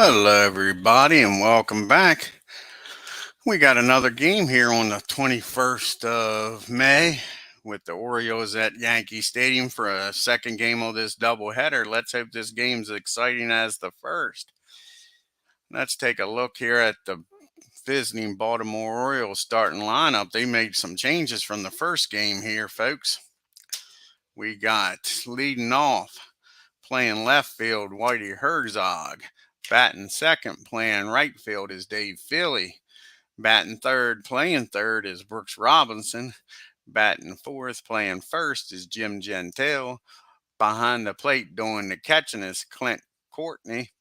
Hello, everybody, and welcome back. We got another game here on the 21st of May with the Orioles at Yankee Stadium for a second game of this doubleheader. Let's hope this game's exciting as the first. Let's take a look here at the visiting Baltimore Orioles starting lineup. They made some changes from the first game here, folks. We got leading off, playing left field, Whitey Herzog. Batting second, playing right field, is Dave Philly. Batting third, playing third, is Brooks Robinson. Batting fourth, playing first, is Jim Gentile. Behind the plate, doing the catching, is Clint Courtney.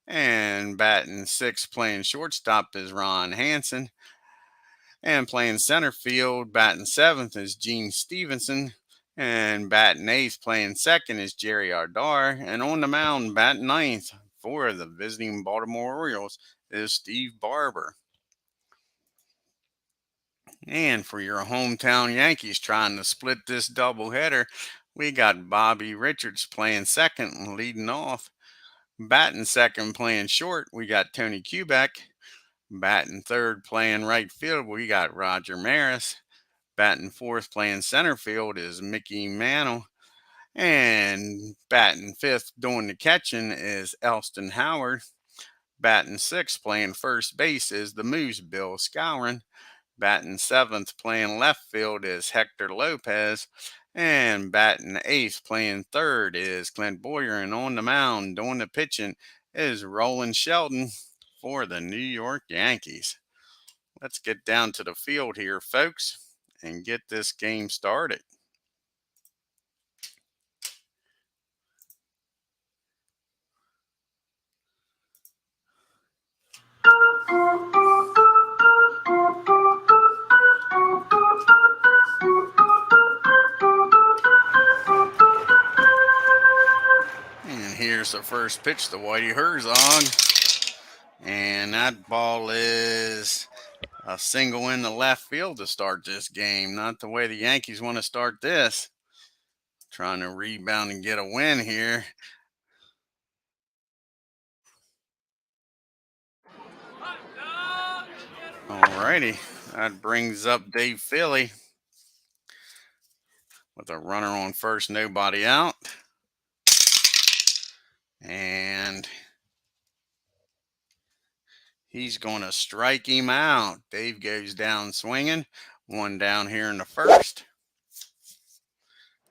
And batting sixth, playing shortstop, is Ron Hansen. And playing center field, batting seventh, is Gene Stevenson. And batting eighth, playing second, is Jerry Ardar. And on the mound, batting ninth for the visiting Baltimore Orioles is Steve Barber. And for your hometown Yankees trying to split this doubleheader, we got Bobby Richards playing second and leading off. Batting second, playing short, we got Tony Kubek. Batting third, playing right field, we got Roger Maris. Batting fourth, playing center field, is Mickey Mantle. And batting fifth, doing the catching, is Elston Howard. Batting sixth, playing first base, is the Moose, Bill Skowron. Batting seventh, playing left field, is Hector Lopez. And batting eighth, playing third, is Clint Boyer. And on the mound, doing the pitching, is Roland Sheldon for the New York Yankees. Let's get down to the field here, folks, and get this game started. And here's the first pitch to Whitey Herzog. And that ball is a single in the left field to start this game. Not the way the Yankees want to start this. Trying to rebound and get a win here. Alrighty, that brings up Dave Philly with a runner on first, nobody out. And he's going to strike him out. Dave goes down swinging. One down here in the first.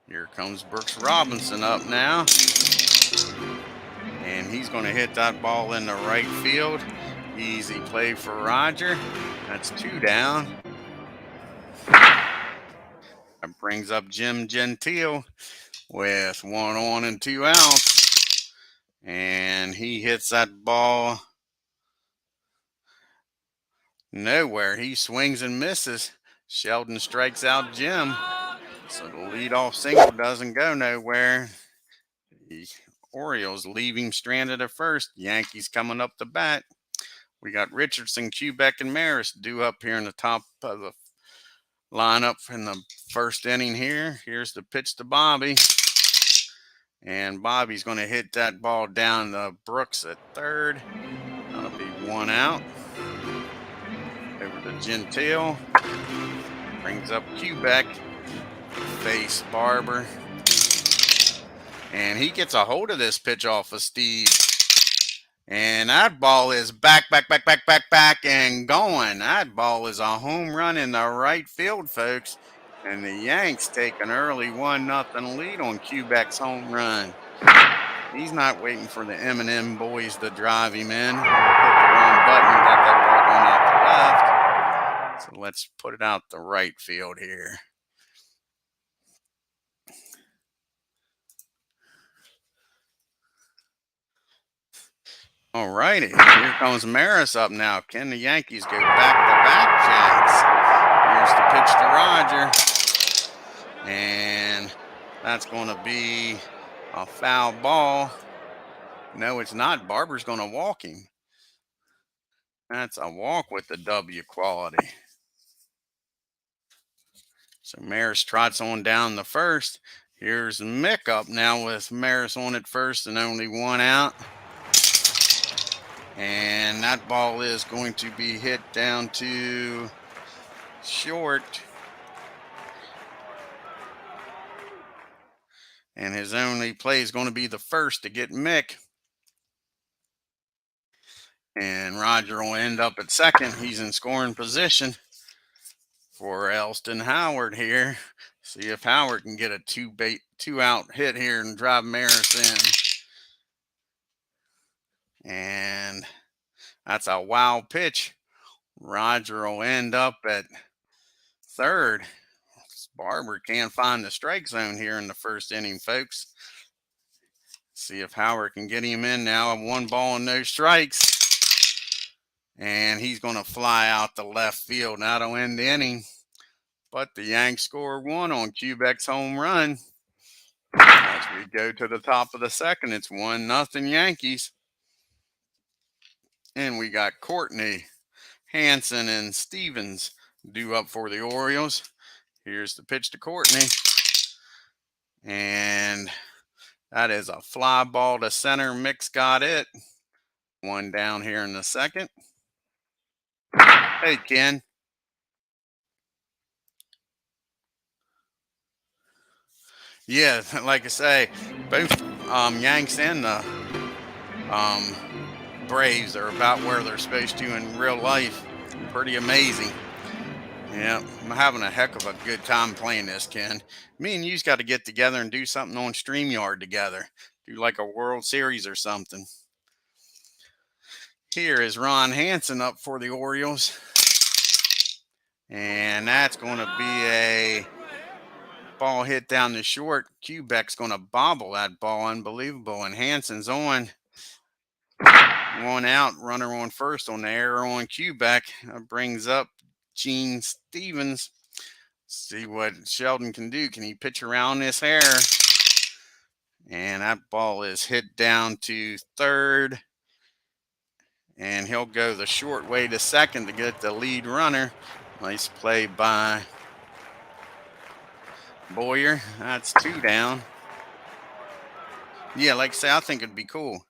Here comes Brooks Robinson up now. And he's going to hit that ball in the right field. Easy play for Roger. That's two down. That brings up Jim Gentile with one on and two outs. And he hits that ball nowhere. He swings and misses. Sheldon strikes out Jim. So the leadoff single doesn't go nowhere. The Orioles leave him stranded at first. Yankees coming up the bat. We got Richardson, Kubek, and Maris due up here in the top of the lineup in the first inning here. Here's the pitch to Bobby. And Bobby's going to hit that ball down to Brooks at third. That'll be one out. Over to Gentile. Brings up Kubek. Face Barber. And he gets a hold of this pitch off of Steve. And that ball is back, and going. That ball is a home run in the right field, folks. And the Yanks take an early 1-0 lead on Kubek's home run. He's not waiting for the M&M boys to drive him in. Hit the wrong button and got that ball going out the left. So let's put it out the right field here. All righty, here comes Maris up now. Can the Yankees go back-to-back jacks? Here's the pitch to Roger. And that's going to be a foul ball. No, it's not. Barber's going to walk him. That's a walk with the W quality. So Maris trots on down the first. Here's Mick up now with Maris on at first and only one out. And that ball is going to be hit down to short. And his only play is going to be the first to get Mick. And Roger will end up at second. He's in scoring position for Elston Howard here. See if Howard can get a two-out hit here and drive Maris in. And that's a wild pitch. Roger will end up at third. Barber can't find the strike zone here in the first inning, folks. See if Howard can get him in now. 1 ball and no strikes. And he's going to fly out the left field. That'll end the inning. But the Yanks score 1 on Quebec's home run. As we go to the top of the second, it's 1-0 Yankees. And we got Courtney, Hanson, and Stevens due up for the Orioles. Here's the pitch to Courtney. And that is a fly ball to center. Mick's got it. 1 down here in the second. Hey, Ken. Yeah, like I say, both Yanks and the Braves are about where they're supposed to in real life. Pretty amazing. Yeah, I'm having a heck of a good time playing this, Ken. Me and you's got to get together and do something on StreamYard together. Do like a World Series or something. Here is Ron Hansen up for the Orioles. And that's going to be a ball hit down the short. Quebec's going to bobble that ball. Unbelievable. And Hansen's on. 1 out. Runner on first on the error on Quebec. Brings up Gene Stevens. See what Sheldon can do. Can he pitch around this hair? And that ball is hit down to third. And he'll go the short way to second to get the lead runner. Nice play by Boyer. That's 2 down. Yeah, like I say, I think it'd be cool.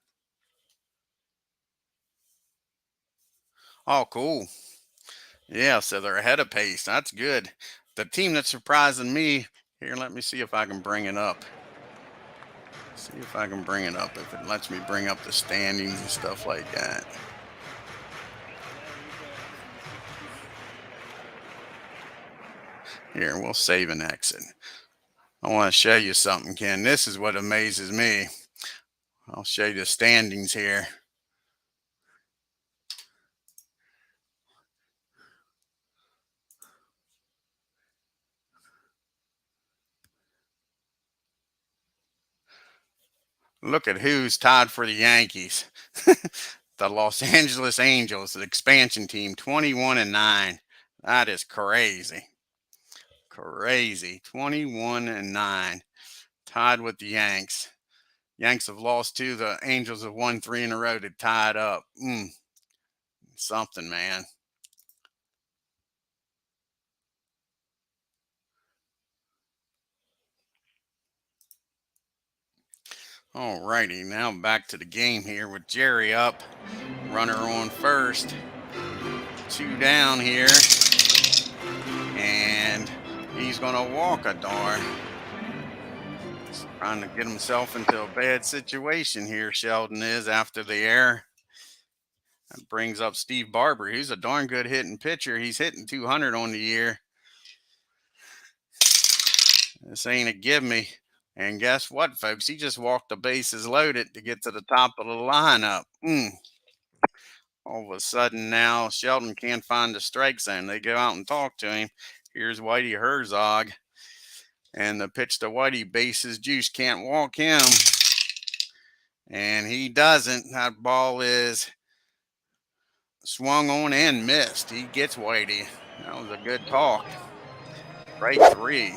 Oh, cool. Yeah, so they're ahead of pace. That's good. The team that's surprising me, here, let me see if I can bring it up. See if I can bring it up, if it lets me bring up the standings and stuff like that. Here, we'll save and exit. I want to show you something, Ken. This is what amazes me. I'll show you the standings here. Look at who's tied for the Yankees. The Los Angeles Angels, the expansion team, 21-9. That is crazy. Crazy. 21-9. Tied with the Yanks. Yanks have lost 2. The Angels have won 3 in a row to tie it up. Something, man. All righty, now back to the game here with Jerry up. Runner on first. 2 down here. And he's going to walk a darn. He's trying to get himself into a bad situation here, Sheldon is, after the error. That brings up Steve Barber. He's a darn good hitting pitcher. He's hitting 200 on the year. This ain't a give me. And guess what, folks? He just walked the bases loaded to get to the top of the lineup. All of a sudden now, Sheldon can't find the strike zone. They go out and talk to him. Here's Whitey Herzog. And the pitch to Whitey, bases juice, can't walk him. And he doesn't. That ball is swung on and missed. He gets Whitey. That was a good talk. Strike 3.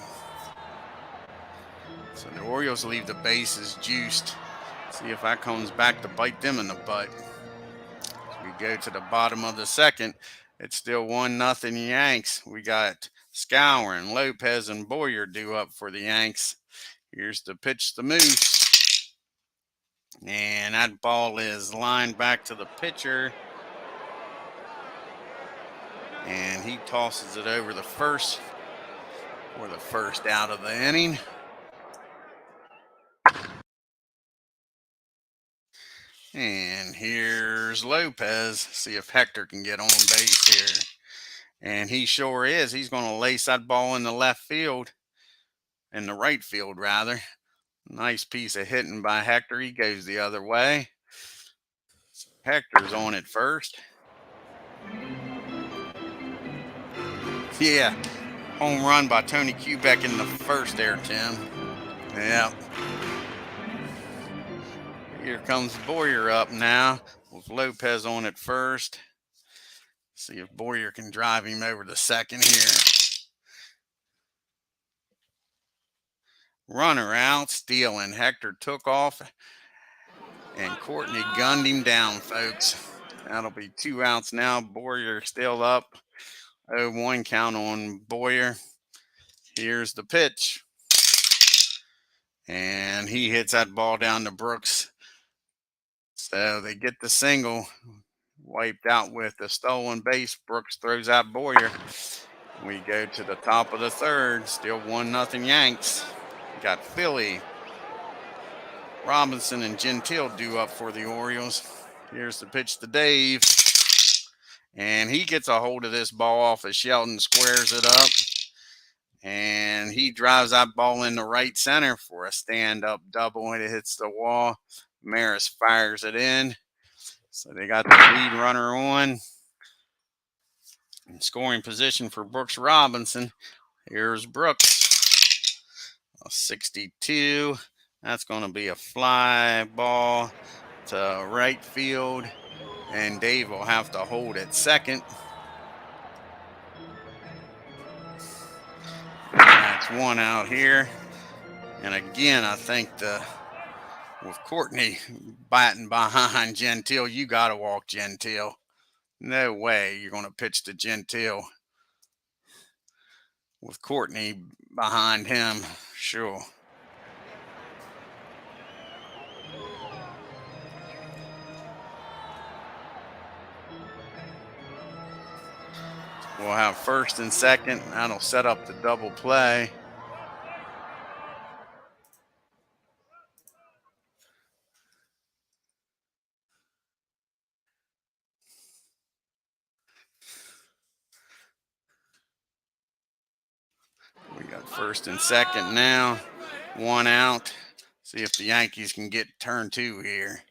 So the Orioles leave the bases juiced. See if that comes back to bite them in the butt. As we go to the bottom of the second, it's still 1-0 Yanks. We got Scourin, Lopez, and Boyer due up for the Yanks. Here's the pitch to Moose. And that ball is lined back to the pitcher. And he tosses it over the first for the first out of the inning. And here's Lopez. See if Hector can get on base here. And he sure is. He's going to lace that ball in the left field. In the right field, rather. Nice piece of hitting by Hector. He goes the other way. Hector's on at first. Yeah. Home run by Tony Kubek in the first there, Tim. Yeah. Here comes Boyer up now with Lopez on at first. See if Boyer can drive him over to second here. Runner out, stealing. Hector took off, and Courtney gunned him down, folks. That'll be 2 outs now. Boyer still up. 0-1 count on Boyer. Here's the pitch. And he hits that ball down to Brooks. So they get the single. Wiped out with the stolen base. Brooks throws out Boyer. We go to the top of the third. Still 1-0 Yanks. Got Philly, Robinson, and Gentile due up for the Orioles. Here's the pitch to Dave. And he gets a hold of this ball off as Sheldon squares it up. And he drives that ball into right center for a stand-up double, and it hits the wall. Maris fires it in. So they got the lead runner on. In scoring position for Brooks Robinson. Here's Brooks. A 62. That's going to be a fly ball to right field. And Dave will have to hold at second. That's 1 out here. And again, I think with Courtney batting behind Gentile, you got to walk Gentile. No way you're going to pitch to Gentile with Courtney behind him. Sure. We'll have first and second. That'll set up the double play. We got first and second now. 1 out. See if the Yankees can get turn 2 here.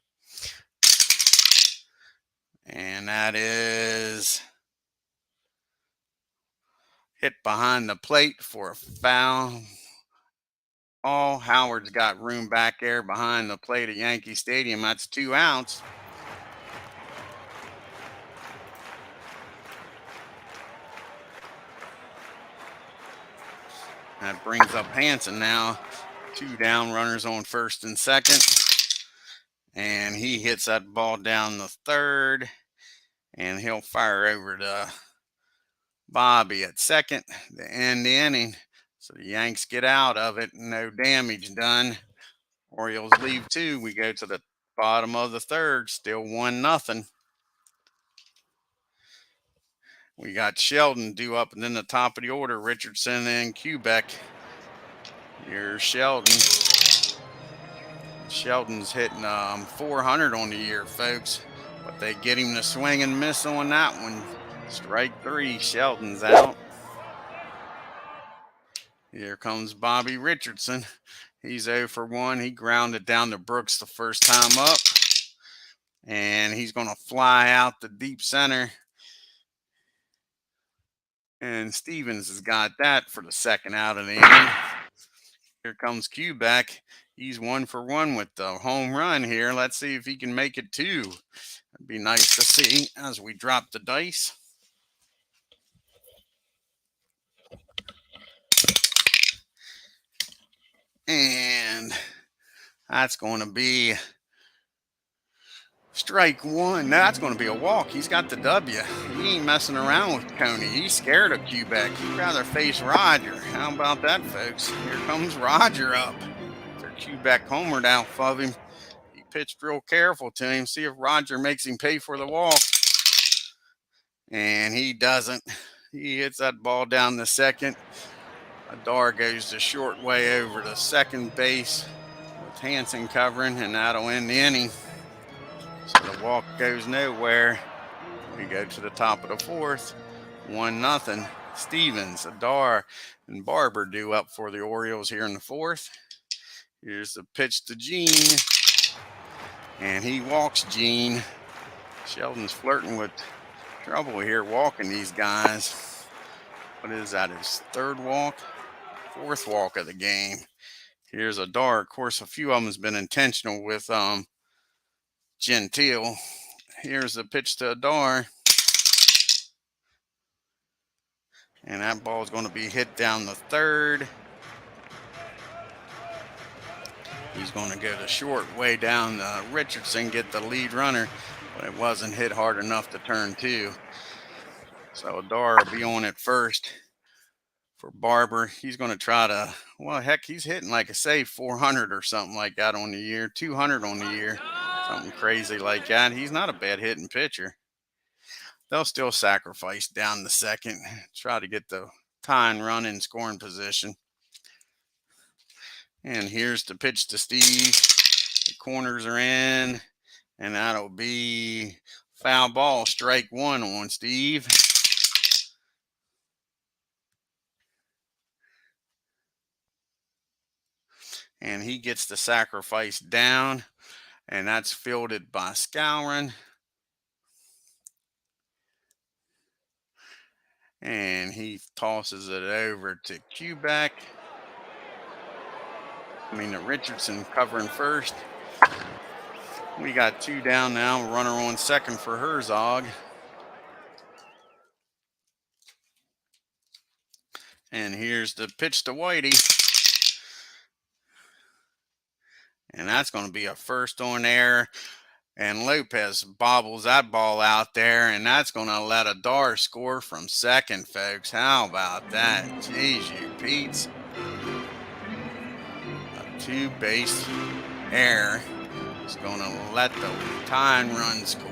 And that is hit behind the plate for a foul. Howard's got room back there behind the plate at Yankee Stadium. That's 2 outs. That brings up Hanson now. 2 down, runners on first and second. And he hits that ball down the third. And he'll fire over to Bobby at second to end the inning. So the Yanks get out of it. No damage done. Orioles leave 2. We go to the bottom of the third. Still 1-0. We got Sheldon due up and then the top of the order. Richardson and Kubek. Here's Sheldon. Sheldon's hitting 400 on the year, folks. But they get him to swing and miss on that one. Strike 3. Sheldon's out. Here comes Bobby Richardson. He's 0 for 1. He grounded down to Brooks the first time up. And he's going to fly out the deep center. And Stevens has got that for the second out of the inning. Here comes Kubek. He's 1 for 1 with the home run here. Let's see if he can make it 2. It'd be nice to see as we drop the dice. And that's going to be strike 1. That's going to be a walk. He's got the W. He ain't messing around with Coney. He's scared of Kubek. He'd rather face Roger. How about that, folks? Here comes Roger up. After Kubek homered out of him. He pitched real careful to him. See if Roger makes him pay for the walk. And he doesn't. He hits that ball down the second. Adar goes the short way over to second base with Hansen covering, and that'll end the inning. So the walk goes nowhere. We go to the top of the fourth. 1-0. Stevens, Adar, and Barber due up for the Orioles here in the fourth. Here's the pitch to Gene, and he walks Gene. Sheldon's flirting with trouble here walking these guys. What is that, his third walk? Fourth walk of the game. Here's Adar. Of course, a few of them has been intentional with Gentile. Here's the pitch to Adar. And that ball is going to be hit down the third. He's going to go the short way down to Richardson, get the lead runner, but it wasn't hit hard enough to turn two. So Adar will be on at first for Barber. He's going to try to, well, heck, he's hitting like a save 400 or something like that on the year, 200 on the year, something crazy like that. He's not a bad hitting pitcher. They'll still sacrifice down the second, try to get the tying run in scoring position. And here's the pitch to Steve. The corners are in, and that'll be foul ball, strike one on Steve. And he gets the sacrifice down, and that's fielded by Scourin. And he tosses it over to Quebec. Richardson covering first. We got two down now. Runner on second for Herzog. And here's the pitch to Whitey. And that's going to be a first on there. And Lopez bobbles that ball out there, and that's going to let Adar score from second, folks. How about that? Jeez, you Pete's. A two-base error is going to let the tying run score.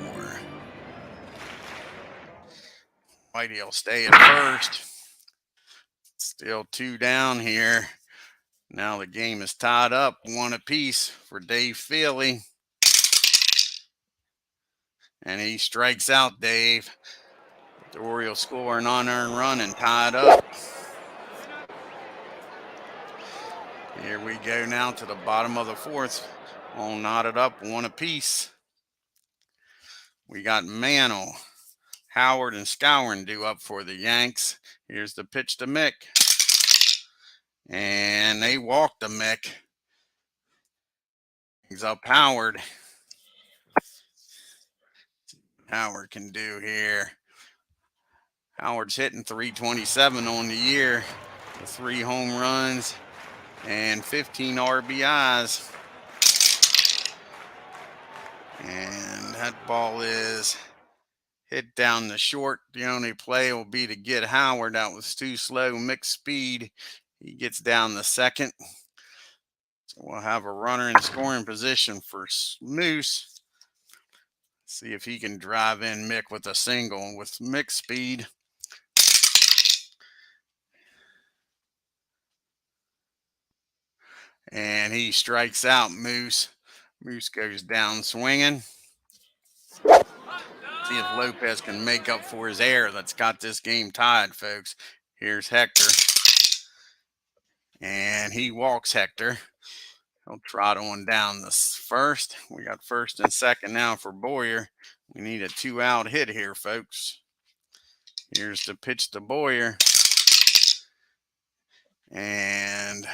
Whitey will stay at first. Still two down here. Now the game is tied up, one apiece for Dave Feely. And he strikes out Dave. The Orioles score an unearned run and tie it up. Here we go now to the bottom of the fourth. All knotted up, one apiece. We got Mantle, Howard, and Scourin due up for the Yanks. Here's the pitch to Mick. And they walk the Mick. He's up Howard. Howard can do here. Howard's hitting 327 on the year with 3 home runs and 15 RBIs. And that ball is hit down the short. The only play will be to get Howard. That was too slow. Mixed speed. He gets down the second. So we'll have a runner in scoring position for Moose. See if he can drive in Mick with a single with mixed speed. And he strikes out Moose. Moose goes down swinging. See if Lopez can make up for his error that's got this game tied, folks. Here's Hector. And he walks Hector. He'll trot on down the first. We got first and second now for Boyer. We need a 2-out hit here, folks. Here's the pitch to Boyer. And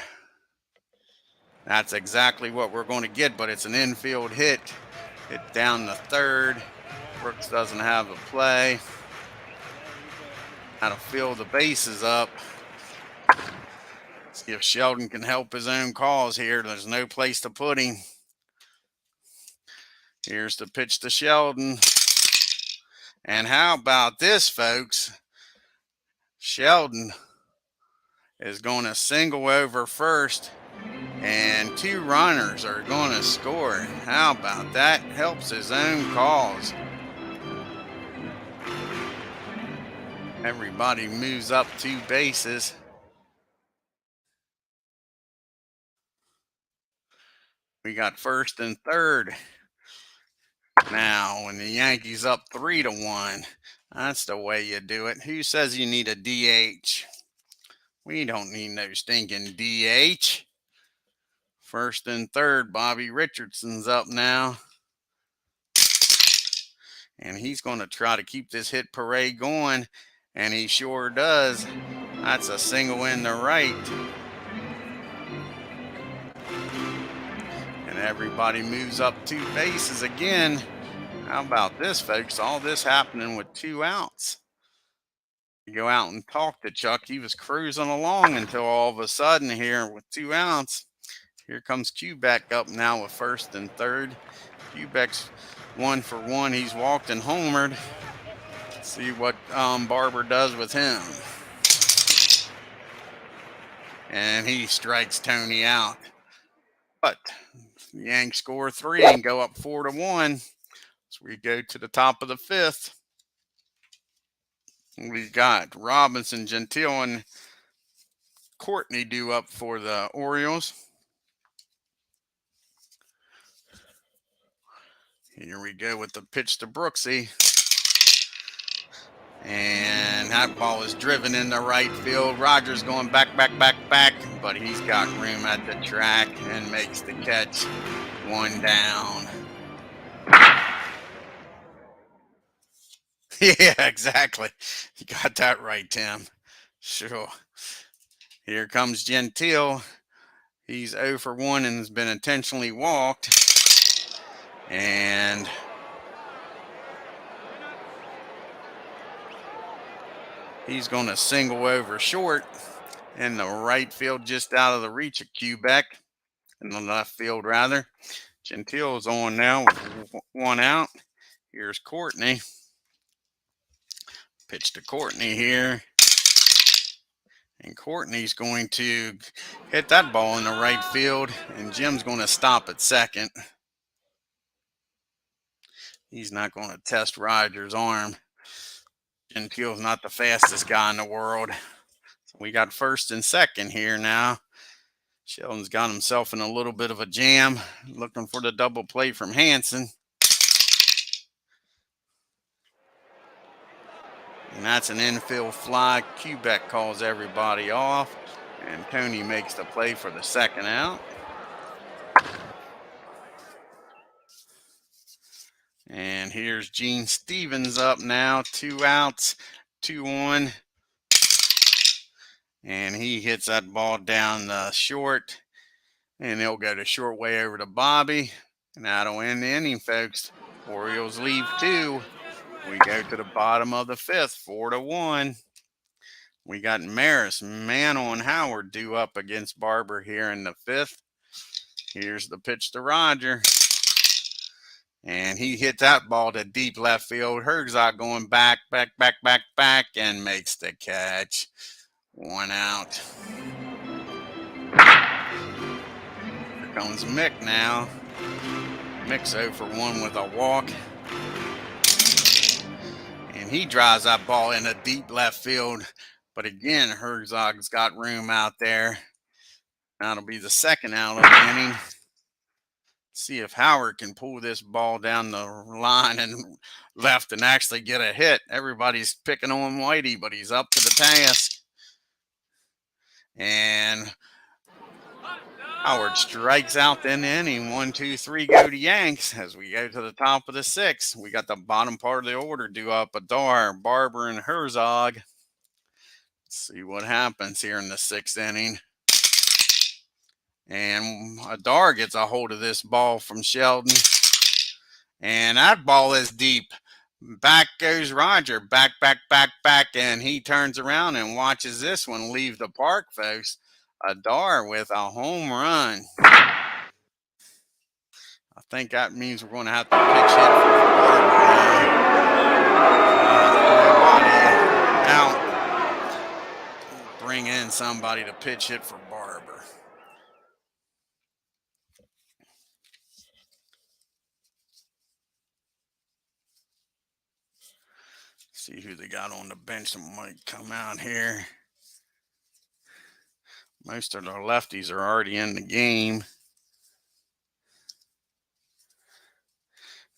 that's exactly what we're going to get, but it's an infield hit. Hit down the third. Brooks doesn't have a play. How to fill the bases up. See if Sheldon can help his own cause here. There's no place to put him. Here's the pitch to Sheldon. And how about this, folks? Sheldon is going to single over first And 2 runners are going to score. How about that? Helps his own cause. Everybody moves up 2 bases. We got first and third. Now, when the Yankees up 3-1, that's the way you do it. Who says you need a DH? We don't need no stinking DH. First and third, Bobby Richardson's up now. And he's going to try to keep this hit parade going. And he sure does. That's a single in the right. And everybody moves up 2 bases again. How about this, folks? All this happening with 2 outs. You go out and talk to Chuck. He was cruising along until all of a sudden here with 2 outs. Here comes Quebec up now with first and third. Quebec's 1 for 1. He's walked and homered. See what Barber does with him. And he strikes Tony out. But the Yanks score 3 and go up 4-1. So we go to the top of the 5th. We got Robinson, Gentile, and Courtney due up for the Orioles. Here we go with the pitch to Brooksy. And that ball is driven into right field. Rogers going back, but he's got room at the track and makes the catch. 1 down. Yeah, exactly. You got that right, Tim. Sure. Here comes Gentile. He's 0 for 1 and has been intentionally walked. And he's going to single over short in the right field, just out of the reach of Quebec. In the left field, rather. Gentile's on now with 1 out. Here's Courtney. Pitch to Courtney here. And Courtney's going to hit that ball in the right field. And Jim's going to stop at second. He's not going to test Rogers' arm. Gentile's not the fastest guy in the world. So we got first and second here now. Sheldon's got himself in a little bit of a jam, looking for the double play from Hanson. And that's an infield fly. Quebec calls everybody off. And Tony makes the play for the second out. And here's Gene Stevens up now. 2 outs, 2-1. And he hits that ball down the short. And they'll go to short way over to Bobby. And that'll end the inning, folks. Orioles leave 2. We go to the bottom of the 5th, 4-1. We got Maris, man on Howard, due up against Barber here in the 5th. Here's the pitch to Roger. And he hit that ball to deep left field. Herzog going back, and makes the catch. 1 out. Here comes Mick now. Mick's 0 for 1 with a walk. And he drives that ball in a deep left field. But again, Herzog's got room out there. That'll be the second out of the inning. See if Howard can pull this ball down the line and left and actually get a hit. Everybody's picking on Whitey, but he's up to the task. And Howard strikes out in the inning. 1, 2, 3 go to Yanks. As we go to the top of the 6th, we got the bottom part of the order due up. Adar, Barber, and Herzog. Let's see what happens here in the 6th inning. And Adar gets a hold of this ball from Sheldon. And that ball is deep. Back goes Roger. Back. And he turns around and watches this one leave the park, folks. Adar with a home run. I think that means we're going to have to pitch hit for Barber. Nobody out. Bring in somebody to pitch hit for Barber. See who they got on the bench that might come out here. Most of the lefties are already in the game.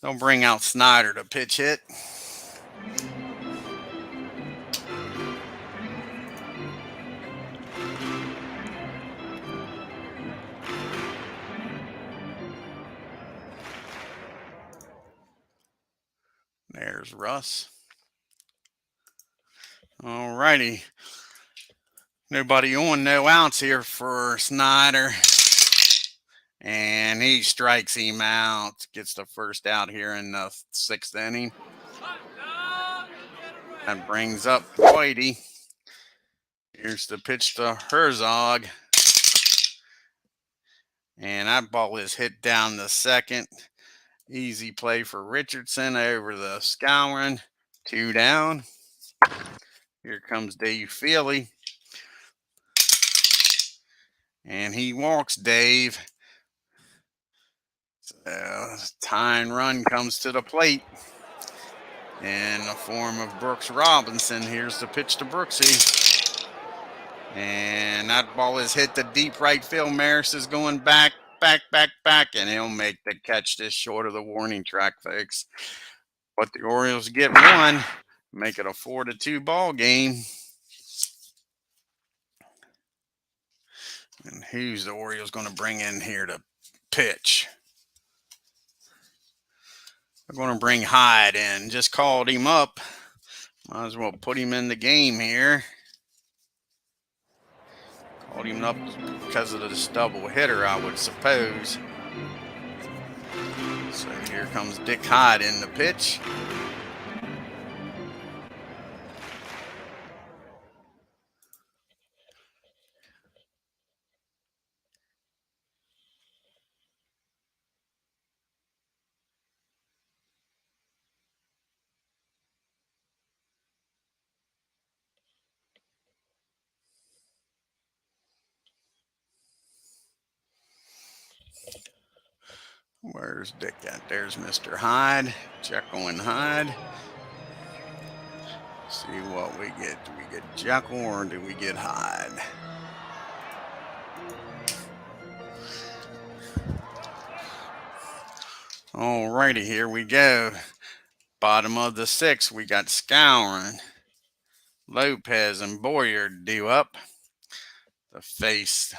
They'll bring out Snyder to pitch hit. There's Russ. All righty. Nobody on, no outs here for Snyder. And he strikes him out. Gets the first out here in the 6th inning. That brings up Whitey. Here's the pitch to Herzog. And that ball is hit down the second. Easy play for Richardson over the Scourin. 2 down. Here comes Dave Feely. And he walks Dave. So, tying run comes to the plate in the form of Brooks Robinson. Here's the pitch to Brooksy. And that ball is hit to deep right field. Maris is going back, and he'll make the catch just short of the warning track, folks. But the Orioles get one, make it a 4-2 ball game. And who's the Orioles going to bring in here to pitch? They're going to bring Hyde in. Just called him up. Might as well put him in the game here. Called him up because of this double hitter, I would suppose. So here comes Dick Hyde in the pitch. Where's Dick at? There's Mr. Hyde. Check on Hyde. See what we get. Do we get Jekyll or do we get Hyde? Alrighty, here we go. Bottom of the 6th, we got Scourin, Lopez, and Boyer due up. The face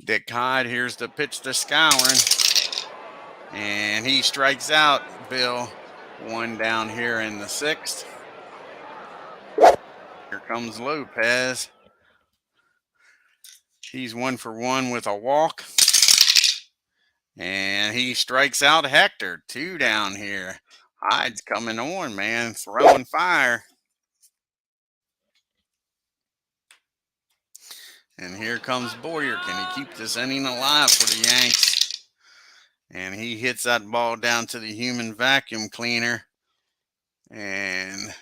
Dick Hyde. Here's the pitch to Scourin. And he strikes out, Bill. 1 down here in the 6th. Here comes Lopez. He's 1 for 1 with a walk. And he strikes out Hector. 2 down here. Hyde's coming on, man. Throwing fire. And here comes Boyer. Can he keep this inning alive for the Yanks? And he hits that ball down to the human vacuum cleaner. And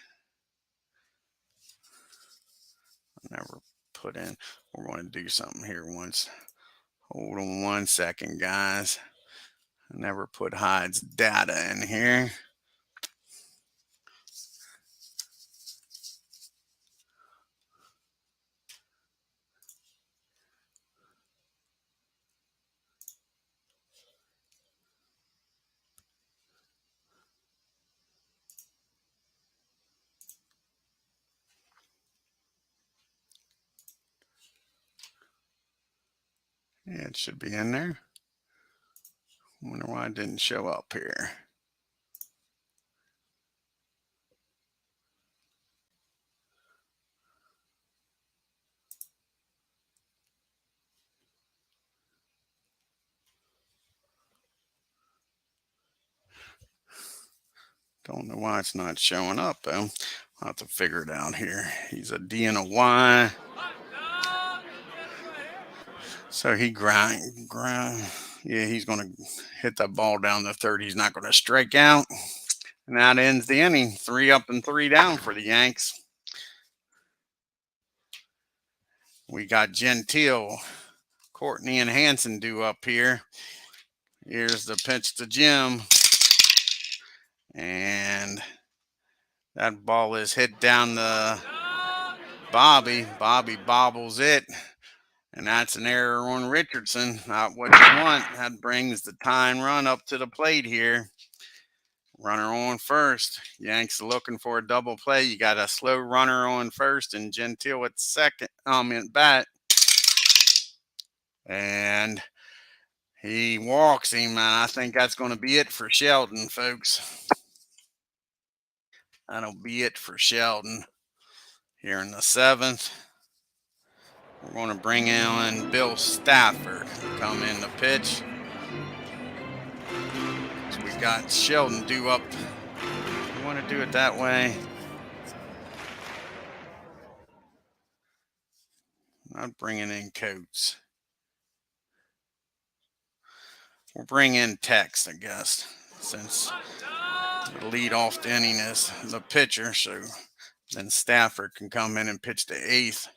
I never put in. We're going to do something here once. Hold on 1 second, guys. I never put Hyde's data in here. Yeah, it should be in there. Wonder why it didn't show up here. Don't know why it's not showing up, though. I'll have to figure it out here. He's a D and a Y. So he grind. Yeah, he's going to hit that ball down the third. He's not going to strike out. And that ends the inning. 3 up and 3 down for the Yanks. We got Gentile, Courtney, and Hanson due up here. Here's the pitch to Jim. And That ball is hit down the Bobby. Bobby bobbles it. And that's an error on Richardson. Not what you want. That brings the tying run up to the plate here. Runner on first. Yanks looking for a double play. You got a slow runner on first and Gentile at second. At bat. And he walks him, and I think that's going to be it for Sheldon, folks. That'll be it for Sheldon here in the seventh. We're going to bring in Bill Stafford to come in the pitch. So we got Sheldon due up. You want to do it that way? Not bringing in Coates. We'll bring in Tex, I guess, since the leadoff inning is the pitcher. So then Stafford can come in and pitch the eighth.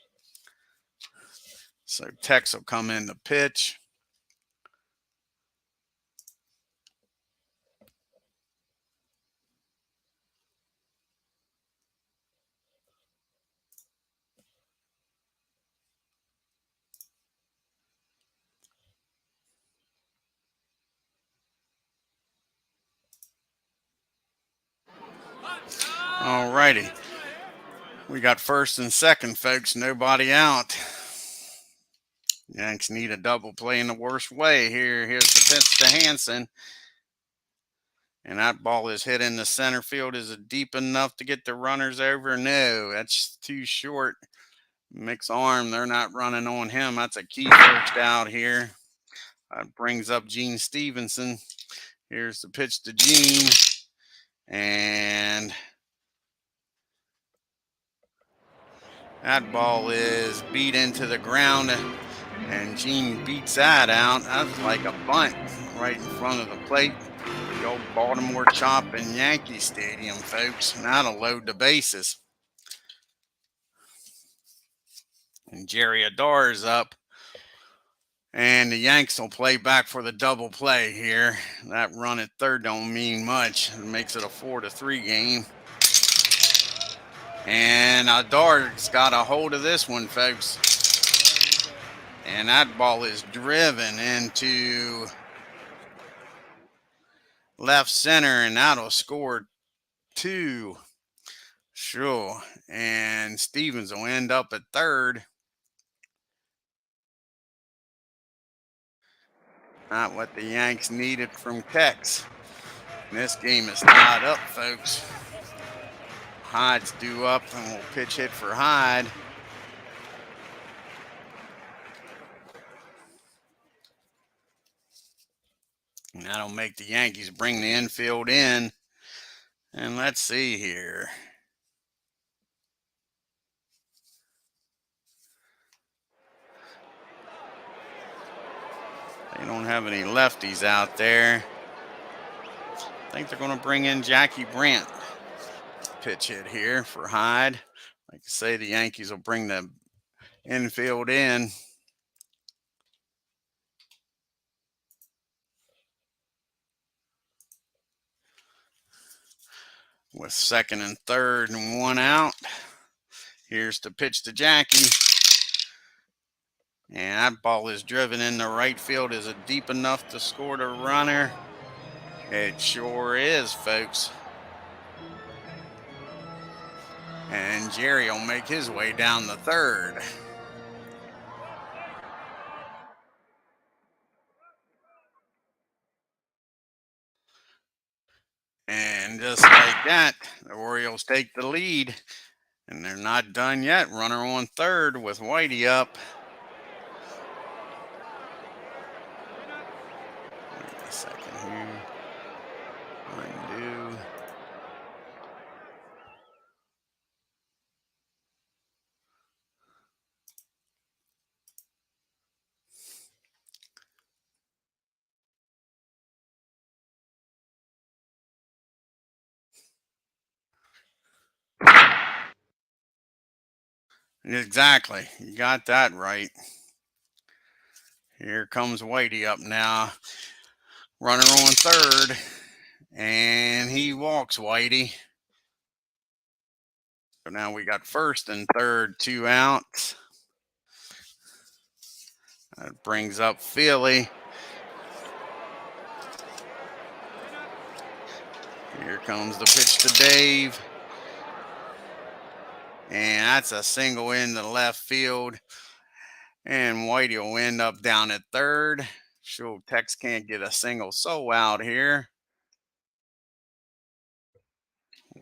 So Tex will come in to pitch. All righty. We got first and second, folks. Nobody out. Yanks need a double play in the worst way here. Here's the pitch to Hansen. And that ball is hit in the center field. Is it deep enough to get the runners over? No, that's too short. Mixed arm. They're not running on him. That's a key first out here. That brings up Gene Stevenson. Here's the pitch to Gene. And that ball is beat into the ground. And Gene beats that out. That's like a bunt right in front of the plate. The old Baltimore chop in Yankee Stadium, folks. Now to load the bases. And Jerry Adar's up. And the Yanks will play back for the double play here. That run at third don't mean much. It makes it a 4-3 game. And Adar's got a hold of this one, folks. And that ball is driven into left center, and that'll score 2. Sure. And Stevens will end up at third. Not what the Yanks needed from Tex. This game is tied up, folks. Hyde's due up, and we'll pitch hit for Hyde. And that'll make the Yankees bring the infield in. And let's see here. They don't have any lefties out there. I think they're going to bring in Jackie Brandt. Pitch hit here for Hyde. Like I say, the Yankees will bring the infield in. With second and third and one out. Here's the pitch to Jackie. And that ball is driven in the right field. Is it deep enough to score the runner? It sure is, folks. And Jerry will make his way down the third. And just like that, the Orioles take the lead. And they're not done yet. Runner on third with Whitey up. Wait a second here. Undo. Exactly. You got that right. Here comes Whitey up now. Runner on third. And he walks Whitey. So now we got first and third, 2 outs. That brings up Philly. Here comes the pitch to Dave. And that's a single into left field. And Whitey will end up down at third. Sure, Tex can't get a single soul out here.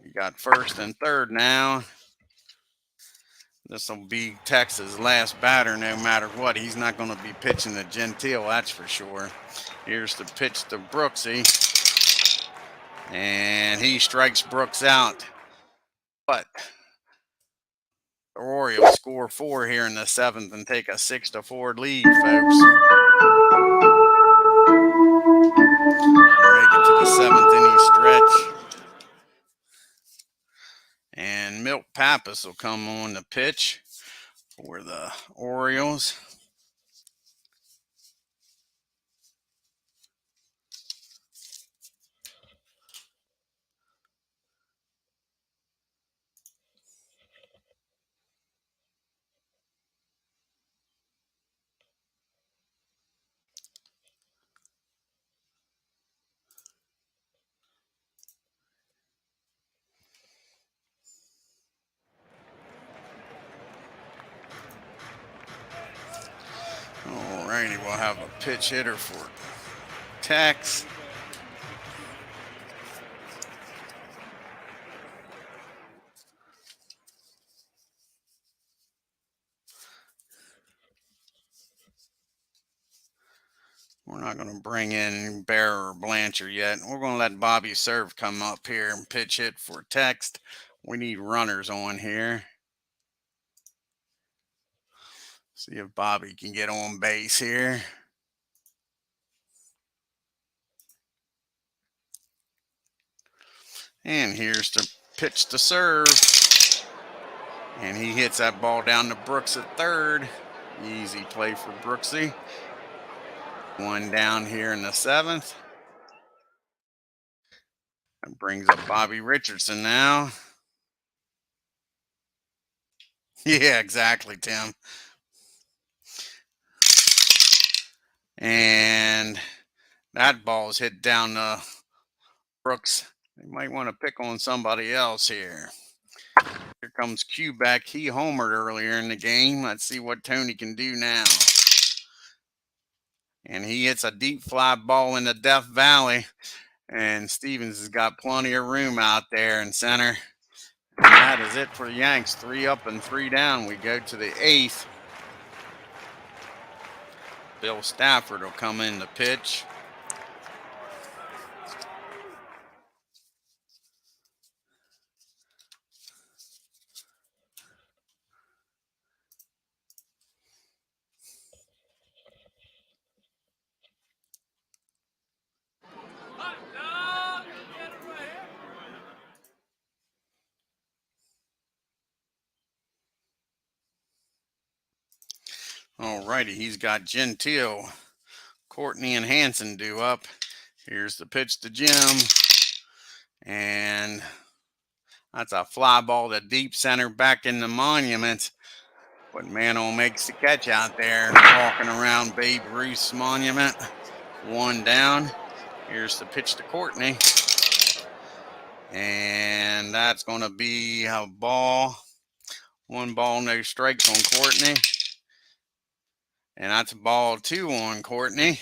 We got first and third now. This will be Tex's last batter no matter what. He's not going to be pitching to Gentile, that's for sure. Here's the pitch to Brooksy. And he strikes Brooks out. But the Orioles score 4 here in the 7th and take a 6-4 lead, folks. Make it to the 7th inning stretch. And Milt Pappas will come on the pitch for the Orioles. Alrighty, we'll have a pitch hitter for Tex. We're not going to bring in Bear or Blanchard yet. We're going to let Bobby Serve come up here and pitch hit for Tex. We need runners on here. See if Bobby can get on base here. And here's the pitch to Serve. And he hits that ball down to Brooks at third. Easy play for Brooksy. 1 down here in the 7th. That brings up Bobby Richardson now. Yeah, exactly, Tim. And that ball is hit down to Brooks. They might want to pick on somebody else here. Here comes Q back. He homered earlier in the game. Let's see what Tony can do now. And he hits a deep fly ball in the Death Valley. And Stevens has got plenty of room out there in center. And that is it for the Yanks. 3 up and 3 down. We go to the 8th. Bill Stafford will come in the pitch. Alrighty, he's got Gentile, Courtney, and Hanson due up. Here's the pitch to Jim. And that's a fly ball to deep center back in the Monument. But Mano makes the catch out there, walking around Babe Ruth's Monument. 1 down. Here's the pitch to Courtney. And that's going to be a ball. 1 ball, no strikes on Courtney. And that's ball 2 on Courtney.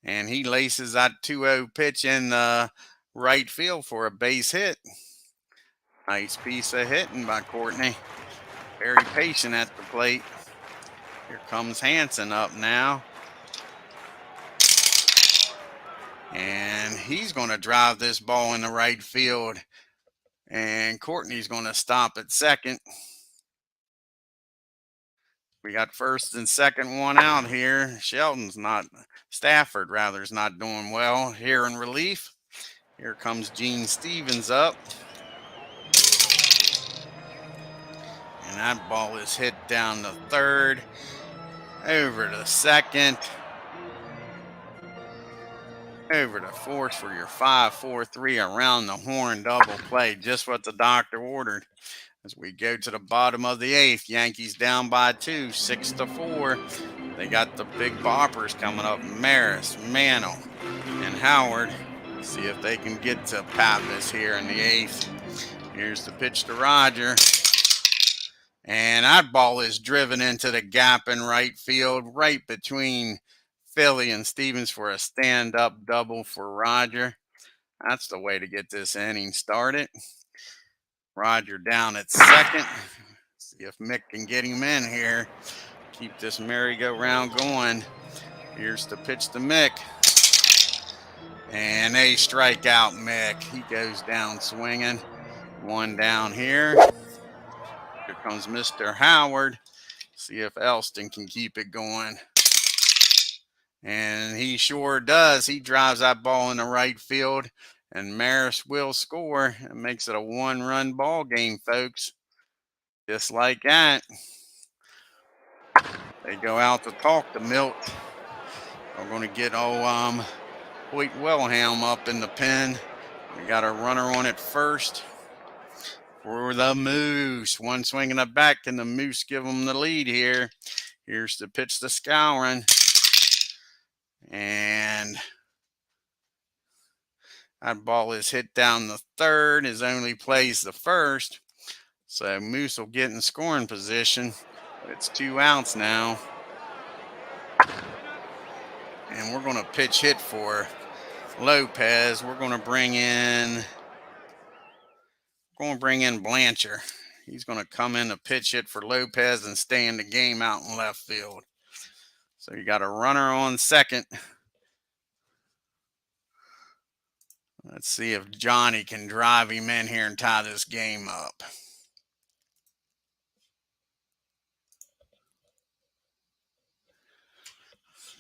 And he laces that 2-0 pitch in the right field for a base hit. Nice piece of hitting by Courtney. Very patient at the plate. Here comes Hanson up now. And he's going to drive this ball in the right field. And Courtney's going to stop at second. We got first and second, 1 out here. Stafford rather, is not doing well here in relief. Here comes Gene Stevens up. And that ball is hit down to third, over to second. over to fourth for your 5-4-3 around the horn double play. Just what the doctor ordered. As we go to the bottom of the eighth, Yankees down by 2, 6-4. They got the big boppers coming up. Maris, Mantle, and Howard. See if they can get to Pappas here in the eighth. Here's the pitch to Roger. And that ball is driven into the gap in right field, right between Philly and Stevens for a stand-up double for Roger. That's the way to get this inning started. Roger down at second. See if Mick can get him in here. Keep this merry-go-round going. Here's the pitch to Mick. And they strike out Mick. He goes down swinging. One down here. Here comes Mr. Howard. See if Elston can keep it going. And he sure does. He drives that ball in the right field. And Maris will score. It makes it a one-run ball game, folks. Just like that. They go out to talk to Milt. We're going to get Hoyt Wellham up in the pen. We got a runner on at first for the Moose. One swing in the back. Can the Moose give them the lead here? Here's the pitch to Scourin. And that ball is hit down the third. His only plays the first. So Moose will get in scoring position. It's 2 outs now. And we're going to pitch hit for Lopez. We're going to bring in Blanchard. He's going to come in to pitch hit for Lopez and stay in the game out in left field. So you got a runner on second. Let's see if Johnny can drive him in here and tie this game up.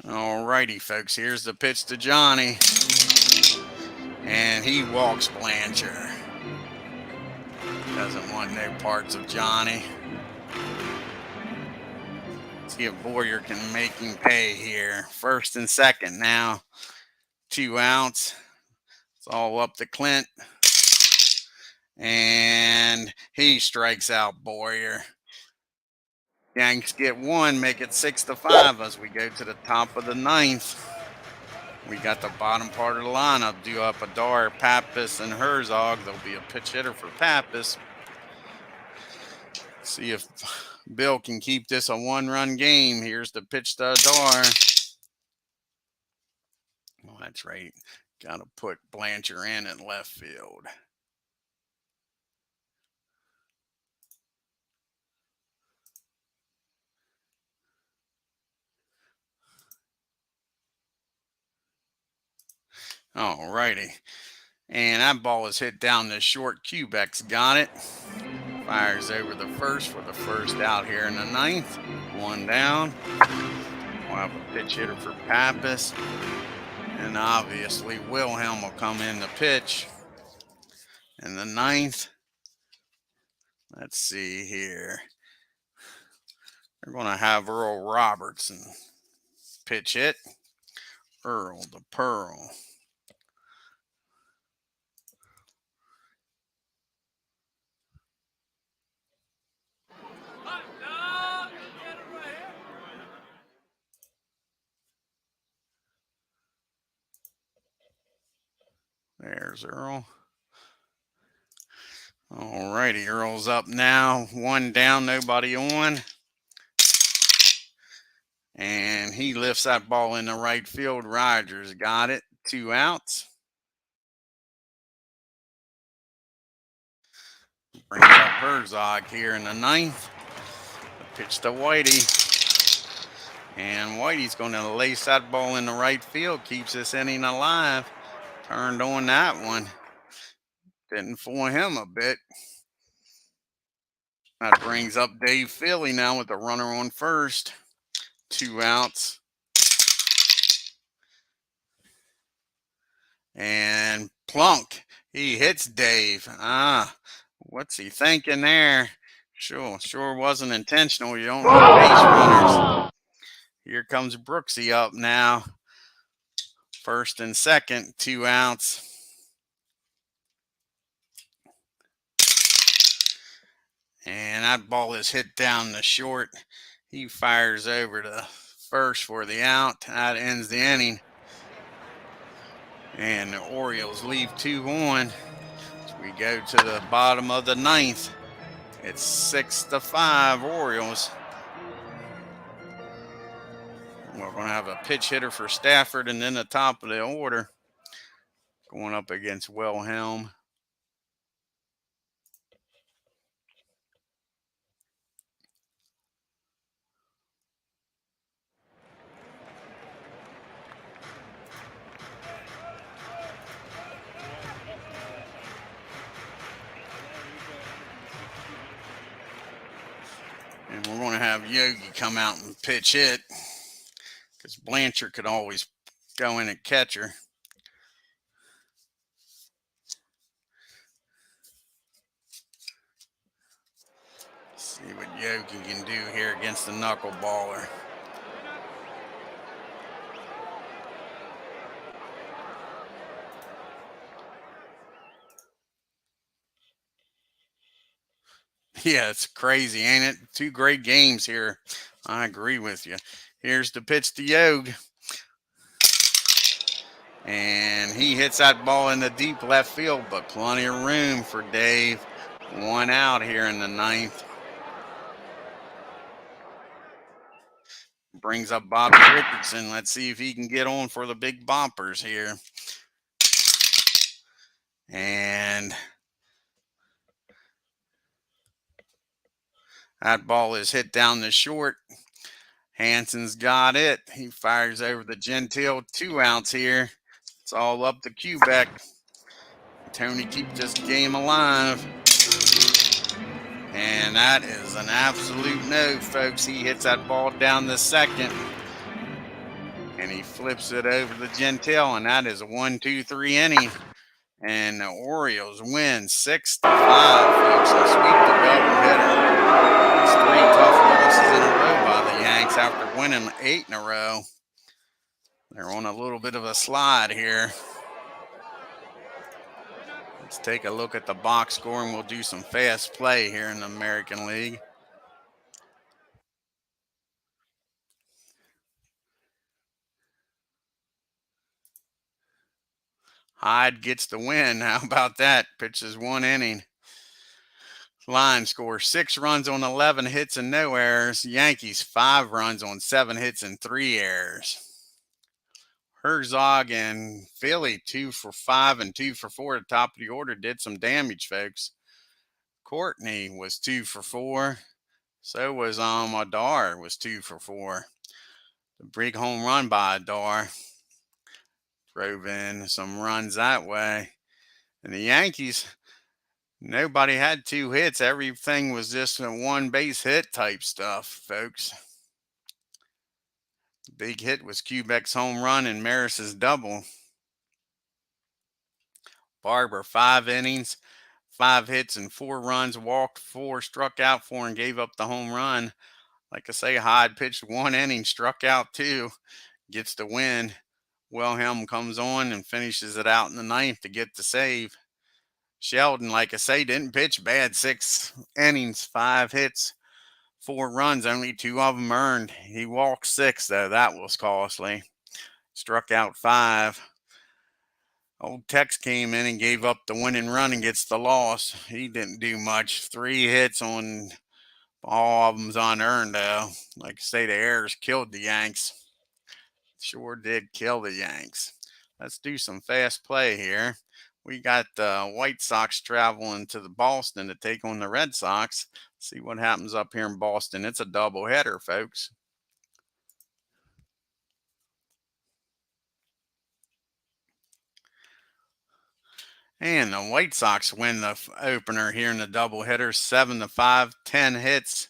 All righty, folks. Here's the pitch to Johnny. And he walks Blanchard. Doesn't want no parts of Johnny. See if Boyer can make him pay here. First and second now. 2 outs. It's all up to Clint. And he strikes out Boyer. Yanks get 1, make it 6-5 as we go to the top of the 9th. We got the bottom part of the lineup. Due up Adar, Pappas, and Herzog. There'll be a pitch hitter for Pappas. See if Bill can keep this a 1-run game. Here's the pitch to Adar. Oh, that's right. Got to put Blanchard in at left field. All righty. And that ball is hit down the short. Quebec's got it. Fires over the first for the first out here in the 9th. 1 down. We'll have a pitch hitter for Pappas. And obviously Wilhelm will come in to pitch in the 9th. Let's see here. They're going to have Earl Robertson pitch hit. Earl the Pearl. There's Earl. All righty, Earl's up now. 1 down, nobody on. And he lifts that ball in the right field. Rogers got it. 2 outs. Brings up Herzog here in the 9th. The pitch to Whitey. And Whitey's going to lace that ball in the right field. Keeps this inning alive. Turned on that one. Didn't fool him a bit. That brings up Dave Philly now with a runner on first. 2 outs. And plunk. He hits Dave. What's he thinking there? Sure wasn't intentional. You don't know base runners. Here comes Brooksy up now. First and second, 2 outs. And that ball is hit down the short. He fires over to first for the out. That ends the inning. And the Orioles leave 2 on. So we go to the bottom of the ninth. It's 6-5 Orioles. We're going to have a pitch hitter for Stafford, and then the top of the order going up against Wilhelm. And we're going to have Yogi come out and pitch hit because Blanchard could always go in at catcher. See what Yogi can do here against the knuckleballer. Yeah, it's crazy, ain't it? 2 great games here. I agree with you. Here's the pitch to Yogi. And he hits that ball in the deep left field, but plenty of room for Dave. 1 out here in the ninth. Brings up Bobby Richardson. Let's see if he can get on for the big boppers here. And that ball is hit down the short. Hanson's got it. He fires over the Gentile. 2 outs here. It's all up to Quebec. Tony keeps this game alive. And that is an absolute no, folks. He hits that ball down the second. And he flips it over the Gentile. And that is a 1-2-3 inning. And the Orioles win 6-5, folks, and sweep the doubleheader. It's 3 tough losses in a row by the Yanks after winning 8 in a row. They're on a little bit of a slide here. Let's take a look at the box score, and we'll do some fast play here in the American League. Hyde gets the win. How about that? Pitches 1 inning. Line score 6 runs on 11 hits and no errors. Yankees 5 runs on 7 hits and 3 errors. Herzog and Philly 2 for 5 and 2 for 4 at the top of the order did some damage, folks. Courtney was 2 for 4. So was Adar was 2 for 4. The big home run by Adar drove in some runs that way. And the Yankees, nobody had 2 hits. Everything was just a 1 base hit type stuff, folks. The big hit was Quebec's home run and Maris's double. Barber 5 innings, 5 hits and 4 runs, walked 4, struck out 4, and gave up the home run. Like I say, Hyde pitched 1 inning, struck out 2, gets the win. Wilhelm comes on and finishes it out in the ninth to get the save. Sheldon, like I say, didn't pitch bad. 6 innings, 5 hits, 4 runs, only 2 of them earned. He walked 6, though. That was costly. Struck out 5. Old Tex came in and gave up the winning run and gets the loss. He didn't do much. 3 hits on all of them's unearned, though. Like I say, the errors killed the Yanks. Sure did kill the Yanks. Let's do some fast play here. We got the White Sox traveling to the Boston to take on the Red Sox. See what happens up here in Boston. It's a doubleheader, folks. And the White Sox win the opener here in the doubleheader, 7-5, 10 hits,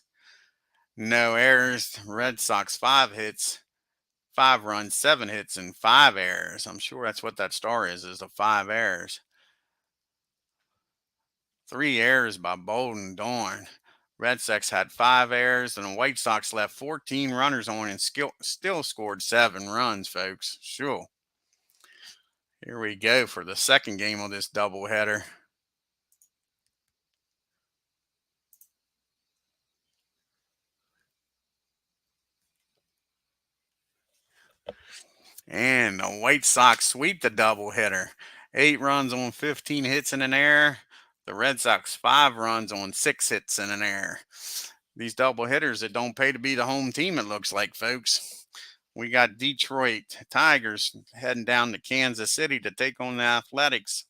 no errors. Red Sox 5 hits, 5 runs, 7 hits, and 5 errors. I'm sure that's what that star is the 5 errors. 3 errors by Bolden Dorn. Red Sox had 5 errors, and the White Sox left 14 runners on and still scored 7 runs, folks. Sure. Here we go for the second game of this doubleheader. And the White Sox sweep the doubleheader. 8 runs on 15 hits in an error. The Red Sox 5 runs on 6 hits in an error. These double hitters that don't pay to be the home team, it looks like, folks. We got Detroit Tigers heading down to Kansas City to take on the Athletics.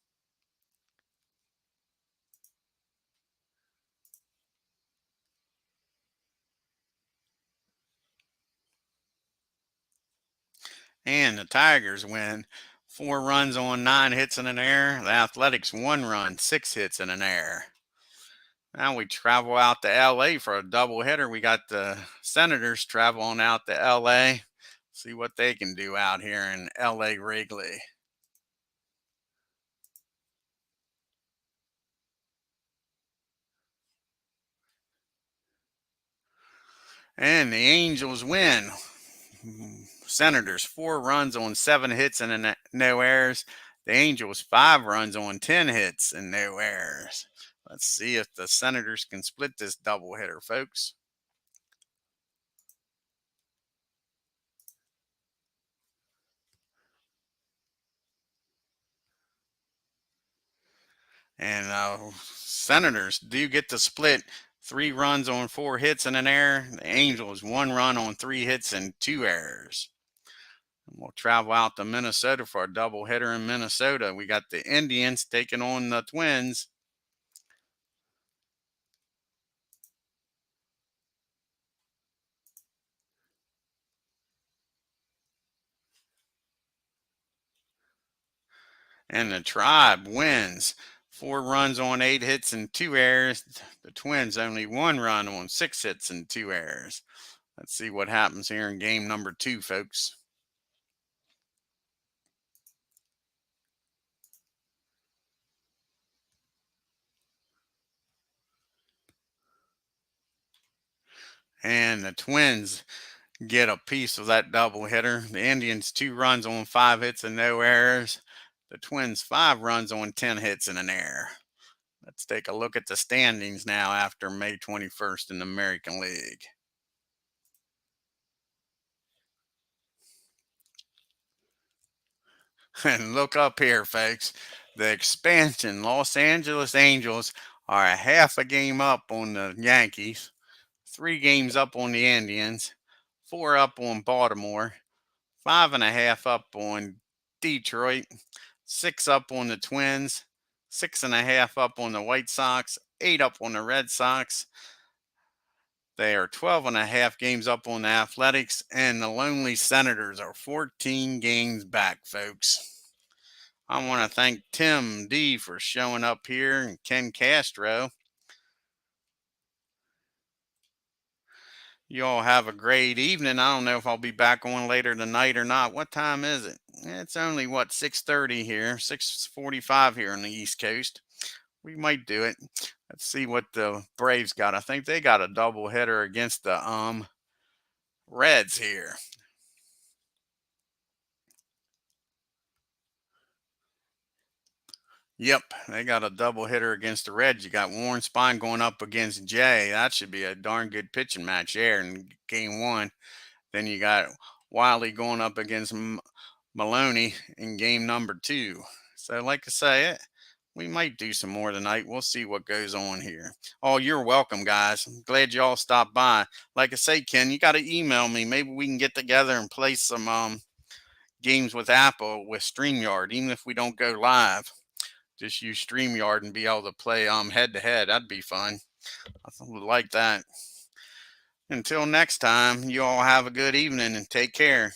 And the Tigers win. 4 runs on 9 hits in an error. The Athletics 1 run, 6 hits in an error. Now we travel out to LA for a doubleheader. We got the Senators traveling out to LA. See what they can do out here in LA Wrigley. And the Angels win. Senators 4 runs on 7 hits and no errors. The Angels 5 runs on 10 hits and no errors. Let's see if the Senators can split this doubleheader, folks. And Senators do get to split. 3 runs on 4 hits and an error. The Angels 1 run on 3 hits and 2 errors. And we'll travel out to Minnesota for a doubleheader in Minnesota. We got the Indians taking on the Twins. And the Tribe wins. 4 runs on 8 hits and 2 errors. The Twins only 1 run on 6 hits and 2 errors. Let's see what happens here in game number 2, folks. And the Twins get a piece of that doubleheader. The Indians 2 runs on 5 hits and no errors. The Twins 5 runs on 10 hits and an error. Let's take a look at the standings now after May 21st in the American League. And look up here, folks. The expansion Los Angeles Angels are a half a game up on the Yankees, 3 games up on the Indians, 4 up on Baltimore, 5.5 up on Detroit, 6 up on the Twins, 6.5 up on the White Sox, 8 up on the Red Sox. They are 12.5 games up on the Athletics, and the lonely Senators are 14 games back, folks. I want to thank Tim D for showing up here and Ken Castro. You all have a great evening. I don't know if I'll be back on later tonight or not. What time is it? It's only what, 6:30 here, 6:45 here on the East Coast. We might do it. Let's see what the Braves got. I think they got a doubleheader against the Reds here. Yep, they got a doubleheader against the Reds. You got Warren Spahn going up against Jay. That should be a darn good pitching match there in game 1. Then you got Wiley going up against Maloney in game number 2. So, like I say, we might do some more tonight. We'll see what goes on here. Oh, you're welcome, guys. I'm glad y'all stopped by. Like I say, Ken, you got to email me. Maybe we can get together and play some games with Apba with StreamYard, even if we don't go live. Just use StreamYard and be able to play head to head. That'd be fun. I would like that. Until next time, you all have a good evening and take care.